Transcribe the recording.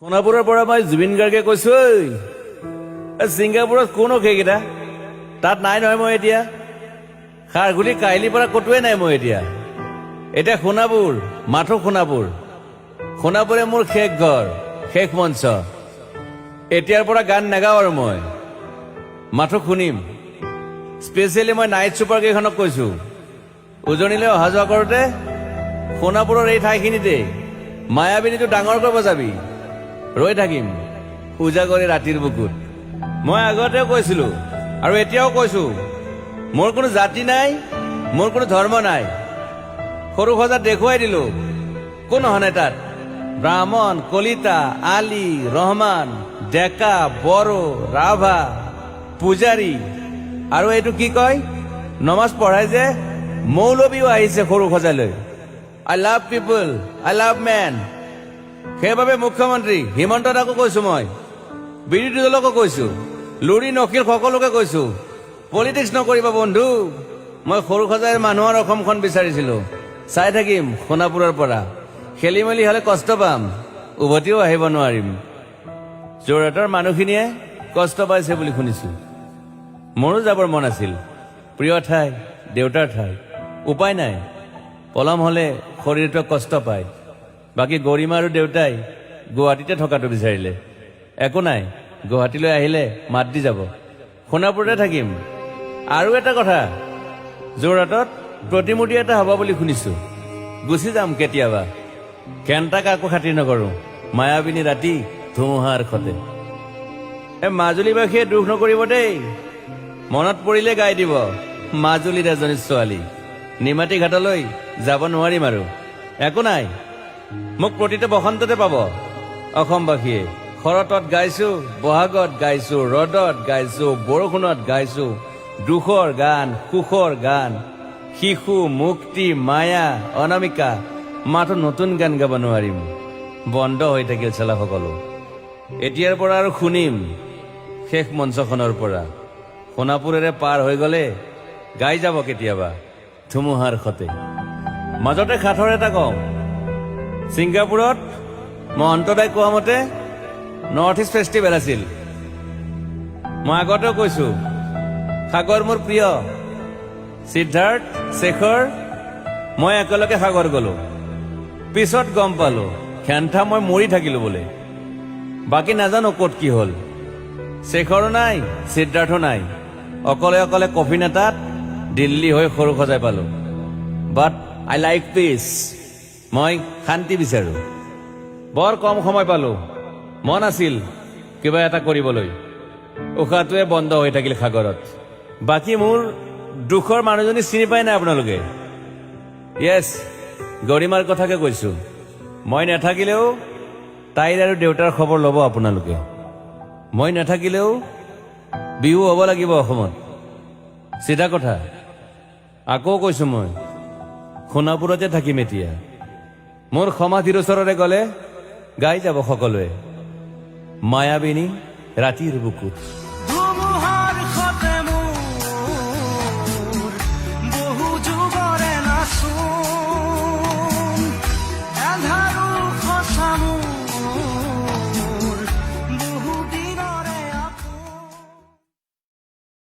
সোণাপুৰৰ পৰা মই জুবিন গাৰ্গে কৈছো ছিংগাপুৰত কোন সেইকেইটা তাত নাই নহয় মই এতিয়া খাৰঘুলি কাহিলীৰ পৰা ক'তোৱে নাই মই এতিয়া সোণাপুৰ মাথো সোণাপুৰে মোৰ শেষ ঘৰ শেষ মঞ্চ এতিয়াৰ পৰা গান নাগাওঁ আৰু মই মাথো শুনিম স্পেচিয়েলি মই নাইট ছুপাৰ কেইখনক কৈছো উজনিলৈ অহা যোৱা কৰোঁতে সোণাপুৰৰ এই ঠাইখিনিতে মায়াবিনীটো ডাঙৰকৈ বজাবি ৰৈ থাকিম উজাগৰি ৰাতিৰ বুকুত মই আগতেও কৈছিলো আৰু এতিয়াও কৈছো মোৰ কোনো জাতি নাই মোৰ কোনো ধৰ্ম নাই সৰু সজাত দেখুৱাই দিলো কোন হনে তাত ব্ৰাহ্মণ কলিতা আলী ৰহমান ডেকা বড়ো ৰাভা পূজাৰী আৰু এইটো কি কয় নমাজ পঢ়াই যে মৌলবীও আহিছে সৰু সজালৈ I love people I love man সেইবাবে মুখ্যমন্ত্ৰী হিমন্ত দাকো কৈছো মই বিৰোধী দলকো কৈছো লুৰি নকিৰ সকলোকে কৈছো পলিটিক্স নকৰিবা বন্ধু মই সৰু সজাই মানুহৰ অসমখন বিচাৰিছিলো চাই থাকিম সোণাপুৰৰ পৰা খেলি মেলি হলে কষ্ট পাম উভতিও আহিব নোৱাৰিম যোৰহাটৰ মানুহখিনিয়ে কষ্ট পাইছে বুলি শুনিছো মোৰো যাবৰ মন আছিল প্ৰিয় ঠাই দেউতাৰ ঠাই উপায় নাই পলম হলে শৰীৰটোৱে কষ্ট পায় বাকী গৰিমা আৰু দেউতাই গুৱাহাটীতে থকাটো বিচাৰিলে একো নাই গুৱাহাটীলৈ আহিলে মাত দি যাব সোণাপুৰতে থাকিম আৰু এটা কথা যোৰহাটত প্ৰতিমূৰ্তি এটা হ'ব বুলি শুনিছো গুচি যাম কেতিয়াবা কেণ্টা কাকো খাতিৰ নকৰো মায়াবিনী ৰাতি ধুমুহাৰ খতে মাজুলীবাসীয়ে দুখ নকৰিব দেই মনত পৰিলে গাই দিব মাজুলীৰ এজনী ছোৱালী নিমাতী ঘাটলৈ যাব নোৱাৰিম আৰু একো নাই মোক প্ৰতিটো বসন্ততে পাব অসমবাসীয়ে শৰতত গাইছো বহাগত গাইছো ৰদত গাইছো বৰষুণত গাইছো দুখৰ গান সুখৰ গান শিশু মুক্তি মায়া অনামিকা মাথো নতুন গান গাব নোৱাৰিম বন্ধ হৈ থাকিল চেলা সকলো এতিয়াৰ পৰা আৰু শুনিম শেষ মঞ্চখনৰ পৰা সোণাপুৰেৰে পাৰ হৈ গলে গাই যাব কেতিয়াবা ধুমুহাৰ খতে মাজতে সাঁথৰ এটা কওঁ ছিংগাপুৰত মহন্তদাই কোৱা মতে নৰ্থ ইষ্ট ফেষ্টিভেল আছিল মই আগতেও কৈছো সাগৰ মোৰ প্ৰিয় সিদ্ধাৰ্থ শেখৰ মই একেলগে সাগৰ গলো পিছত গম পালো খেন্থা মই মৰি থাকিলো বোলে বাকী নাজানো ক'ত কি হ'ল শেখৰো নাই সিদ্ধাৰ্থো নাই অকলে অকলে কফিন এটাত দিল্লী হৈ সৰু সজাই পালো বাট আই লাইক পিচ মই শান্তি বিচাৰো বৰ কম সময় পালো মন আছিল কিবা এটা কৰিবলৈ উশাহটোৱে বন্ধ হৈ থাকিল সাগৰত বাকী মোৰ দুখৰ মানুহজনী চিনি পাই নাই আপোনালোকে য়েছ গৰিমাৰ কথাকে কৈছো মই নাথাকিলেও তাইৰ আৰু দেউতাৰ খবৰ ল'ব আপোনালোকে মই নাথাকিলেও বিহু হ'ব লাগিব অসমত চিধা কথা আকৌ কৈছো মই সোণাপুৰতে থাকিম এতিয়া মোৰ সমাধিৰ ওচৰৰে গলে গাই যাব সকলোৱে মায়াবিনী ৰাতিৰ বুকুত